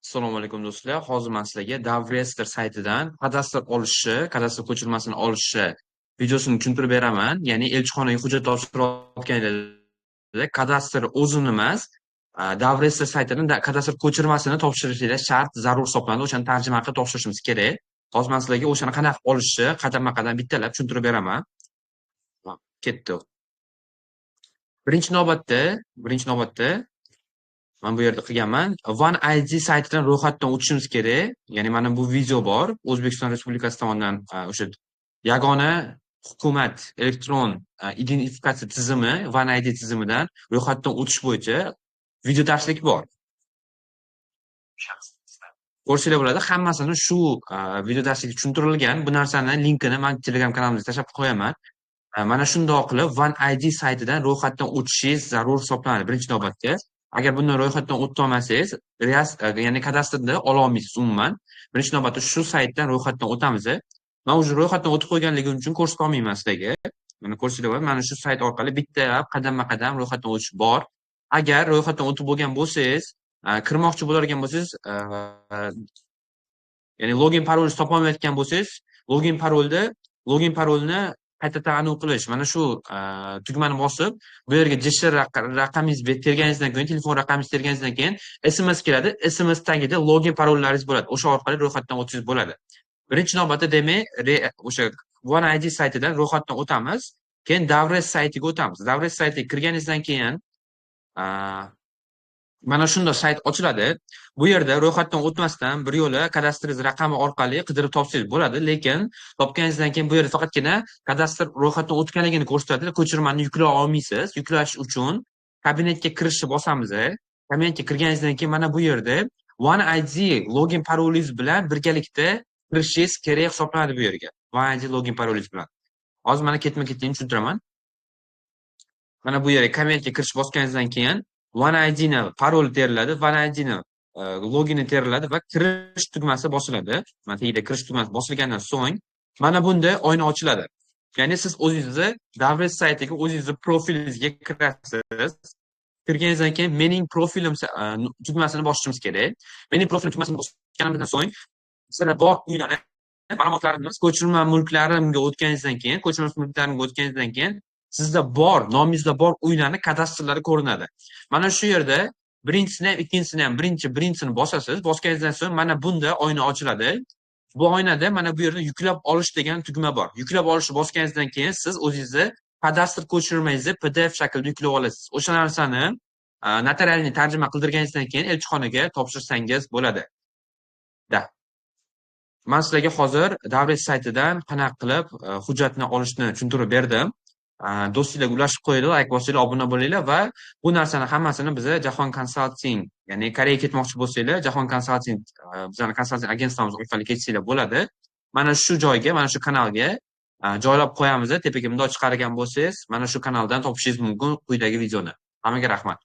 Assalomu alaykum do'stlar. Hozir men sizlarga Davregister saytidan kadastr ko'chirmasini olishi videosini tushuntirib beraman. Ya'ni elchixonaga hujjat topshirayotganingizda kadastr o'zini emas, Davregister saytidan kadastr ko'chirmasini topshirishinglar shart, zarur hisoblanadi. O'shani tarjima qilib topshirishimiz kerak. Hozir men sizlarga o'shani qanaqa olishni qadamma-qadam bittalab tushuntirib beraman. Ketdi. Birinchi navbatda men bu yerda qilganman. OneID saytidan ro'yxatdan o'tishimiz kerak. Ya'ni mana bu video bor. O'zbekiston Respublikasi tomonidan o'sha yagona hukumat elektron identifikatsiya tizimi OneID tizimidan ro'yxatdan o'tish bo'yicha video darslik bor. Ko'rsanglar bo'ladi. Hammasini shu video darslikda tushuntirilgan. Bu narsani linkini men Telegram kanalimizga tashlab qo'yaman. Mana shundoq qilib OneID saytidan ro'yxatdan o'tishingiz zarur hisoblanadi birinchi navbatda. Agar bundan ro'yxatdan o'ta olmasangiz, ya'ni kadastrda ola olmaysiz umuman. Birinchi navbatda shu saytdan ro'yxatdan o'tamiz. Men o'zi ro'yxatdan o'tib qo'yganligim uchun ko'rsata olmayman sizlarga. Mana ko'rsanglar bo'ladi. Mana shu sayt orqali bittalab qadamma-qadam ro'yxatdan o'tish bor. Agar ro'yxatdan o'tib bo'lgan bo'lsangiz, kirmoqchi bo'larkan bo'lsangiz, ya'ni login parolni topolmayotgan bo'lsangiz, login parolni qaytadan aniq qilish. Mana shu tugmani bosib, bu yerga JSHR raqamingizni terganingizdan keyin, telefon raqamingizni terganingizdan keyin SMS keladi. SMS tagida login parollaringiz bo'ladi. O'sha orqali ro'yxatdan o'tishingiz bo'ladi. Birinchi navbatda demak, o'sha OneID saytidan ro'yxatdan o'tamiz, keyin Davres saytiga o'tamiz. Davres saytiga kirganingizdan keyin mana shunday sayt ochiladi. Bu yerda ro'yxatdan o'tmasdan bir yo'la kadastringiz raqami orqali qidirib topsangiz bo'ladi, lekin topganingizdan keyin bu yerda faqatgina kadastr ro'yxatdan o'tganligini ko'rsatadi. Ko'chirmani yuklay olmaysiz. Yuklash uchun kabinetga kirishni bosamiz. Kabinetga kirganingizdan keyin mana bu yerda OneID login parolingiz bilan birgalikda kirishingiz kerak hisoblanadi bu yerga. OneID login parolingiz bilan. Hozir mana ketma-ketlikni tushuntiraman. Mana bu yerga kabinetga kirish bosganingizdan keyin OneIDni parol teriladi, OneIDni logini teriladi va kirish tugmasi bosiladi. Mana tagida kirish tugmasi bosilgandan so'ng mana bunda oyna ochiladi. Ya'ni siz o'zingizni Davres saytiga o'zingizning profilingizga kirasiz. Kirganingizdan keyin mening profilim tugmasini bosishimiz kerak. Mening profilim tugmasini bosganimizdan so'ng sizlar bor uylarni ma'lumotlaringiz ko'chirma mulklarimga o'tganingizdan keyin sizda bor, nomingizda bor uylarning kadastrlari ko'rinadi. Mana shu yerda birinchisini ham, ikkinchisini ham, birinchisini bosasiz. Bosganingizdan so'ng mana bunda oyna ochiladi. Bu oynada mana bu yerda yuklab olish degan tugma bor. Yuklab olishni bosganingizdan keyin siz o'zingizni kadastr ko'chirmangizni PDF shaklida yuklab olasiz. O'sha narsani notarialni tarjima qildirganingizdan keyin elchixonaga topshirsangiz bo'ladi. Men sizlarga hozir Davres saytidan qanaqa qilib hujjatni olishni tushuntirib berdim. Do'stlarga ulashib qo'yinglar, like bosinglar, obuna bo'linglar va bu narsani hammasini biz Jahon Consulting, ya'ni Koreyaga ketmoqchi bo'lsanglar, Jahon Consulting bizning konsalting agentsiyamiz orqali ketsanglar bo'ladi. Mana shu joyga, mana shu kanalga joylab qo'yamiz. Tepaga mundoq chiqargan bo'lsangiz, mana shu kanaldan topishingiz mumkin quyidagi videoni. Hammaga rahmat.